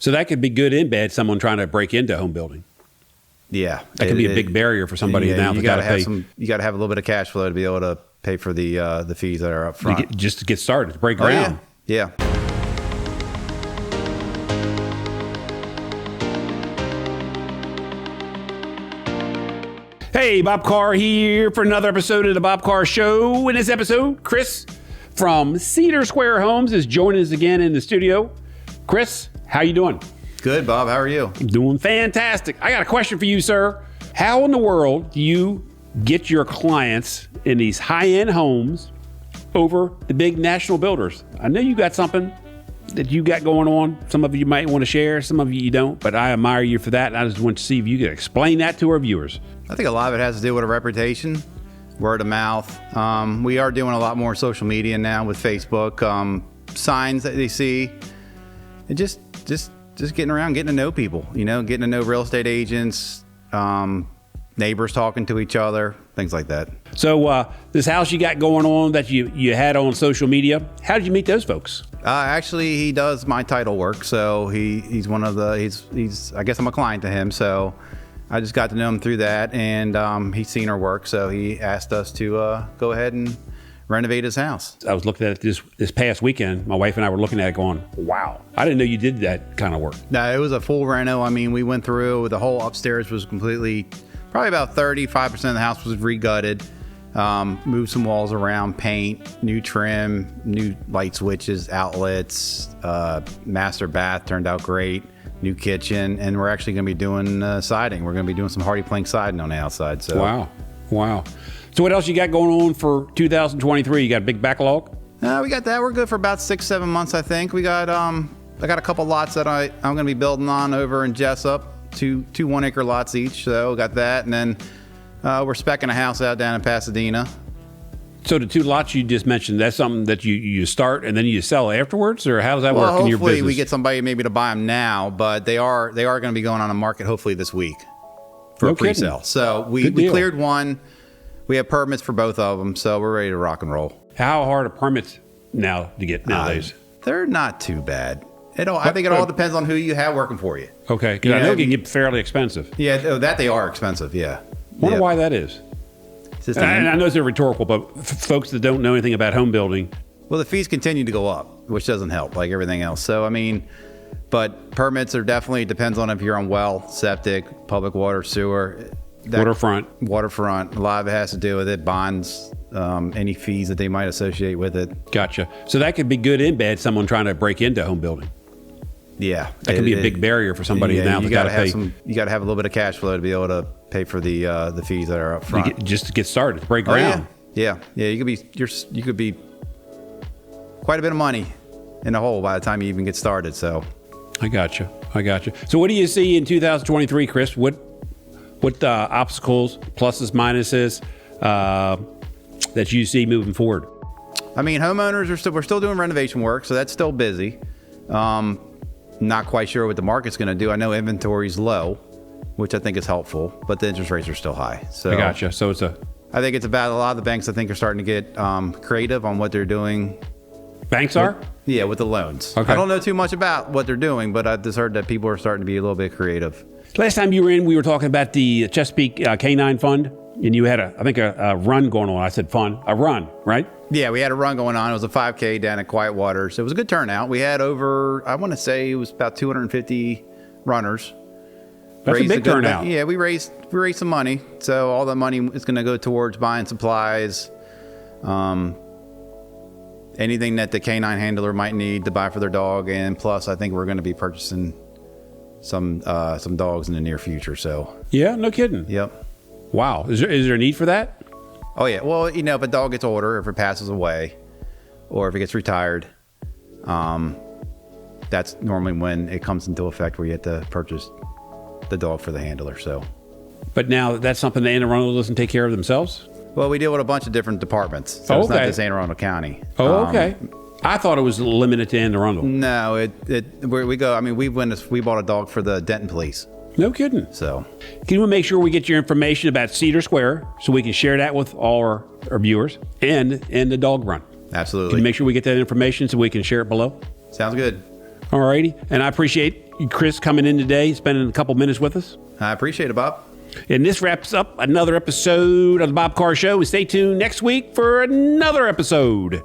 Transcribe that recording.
So that could be good and bad, someone trying to break into home building. Yeah. That can be a big barrier for somebody now. You got to have you got to have a little bit of cash flow to be able to pay for the fees that are up front. Just to get started, to break ground. Yeah. Hey, Bob Carr here for another episode of the Bob Carr Show. In this episode, Chris from Cedar Square Homes is joining us again in the studio. Chris, how you doing? Good, Bob. How are you? I'm doing fantastic. I got a question for you, sir. How in the world do you get your clients in these high-end homes over the big national builders? I know you got something that you got going on. Some of you might want to share, some of you don't, but I admire you for that. And I just want to see if you could explain that to our viewers. I think a lot of it has to do with a reputation, word of mouth. We are doing a lot more social media now with Facebook, signs that they see, and just getting around, getting to know people, getting to know real estate agents, neighbors talking to each other, things like that. So this house you got going on that you had on social media, how did you meet those folks? Actually, he does my title work, so he's one of the, he's I guess I'm a client to him, so I just got to know him through that, and he's seen our work, so he asked us to go ahead and renovate his house. I was looking at it this past weekend. My wife and I were looking at it going, wow, I didn't know you did that kind of work. No, it was a full reno. I mean, we went through, the whole upstairs was completely, probably about 35% of the house was re-gutted. Moved some walls around, paint, new trim, new light switches, outlets, master bath turned out great, new kitchen, and we're actually going to be doing siding. We're going to be doing some hardy plank siding on the outside. So Wow. So what else you got going on for 2023? You got a big backlog? We got that. We're good for about 6-7 months, I think. We got I got a couple lots that I'm going to be building on over in Jessup, two 1 acre lots each. So got that, and then we're speccing a house out down in Pasadena. So the two lots you just mentioned, that's something that you start and then you sell afterwards, or how does that work in your business? Hopefully we get somebody maybe to buy them now, but they are going to be going on the market hopefully this week for a pre-sale. So we cleared one. We have permits for both of them, so we're ready to rock and roll. How hard are permits now to get nowadays? They're not too bad. I think it all depends on who you have working for you. Okay, because I know it can get fairly expensive. Yeah, that they are expensive, yeah. Wonder why that is. And I know it's rhetorical, but folks that don't know anything about home building. Well, the fees continue to go up, which doesn't help, like everything else. So, I mean, but permits are definitely, depends on if you're on well, septic, public water, sewer. Waterfront. A lot of it has to do with it, bonds, any fees that they might associate with it. Gotcha. So that could be good and bad, someone trying to break into home building. Yeah. That can be a big barrier for somebody now. You got to have a little bit of cash flow to be able to pay for the fees that are up front. Just to get started, to break ground. Yeah. You could be quite a bit of money in the hole by the time you even get started. So I got you. So what do you see in 2023, Chris? What obstacles, pluses, minuses that you see moving forward? I mean, homeowners we're still doing renovation work, so that's still busy. Not quite sure what the market's going to do. I know inventory's low, which I think is helpful, but the interest rates are still high. So I gotcha. So I think it's about a lot of the banks. I think are starting to get creative on what they're doing. Banks are? Yeah, with the loans. Okay. I don't know too much about what they're doing, but I've just heard that people are starting to be a little bit creative. Last time you were in, we were talking about the Chesapeake Canine Fund, and you had a run going on. I said a run, right? Yeah, we had a run going on. It was a 5K down at Quiet Waters. It was a good turnout. We had over, I want to say it was about 250 runners. That's a big turnout. Yeah, we raised some money. So all the money is going to go towards buying supplies, anything that the canine handler might need to buy for their dog. And plus, I think we're going to be purchasing some dogs in the near future. So yeah, no kidding. Yep. Wow. Is there a need for that? Oh yeah. Well, if a dog gets older, if it passes away, or if it gets retired, that's normally when it comes into effect where you have to purchase the dog for the handler. So, but now that's something the Anne Arundel doesn't take care of themselves? Well, we deal with a bunch of different departments. So it's not just Anne Arundel County. Oh, okay. I thought it was limited to Anne Arundel. No, where we go. I mean, we bought a dog for the Denton Police. No kidding. So, can we make sure we get your information about Cedar Square so we can share that with all our viewers and the dog run? Absolutely. Can you make sure we get that information so we can share it below? Sounds good. All righty. And I appreciate Chris, coming in today, spending a couple minutes with us. I appreciate it, Bob. And this wraps up another episode of the Bob Carr Show. Stay tuned next week for another episode.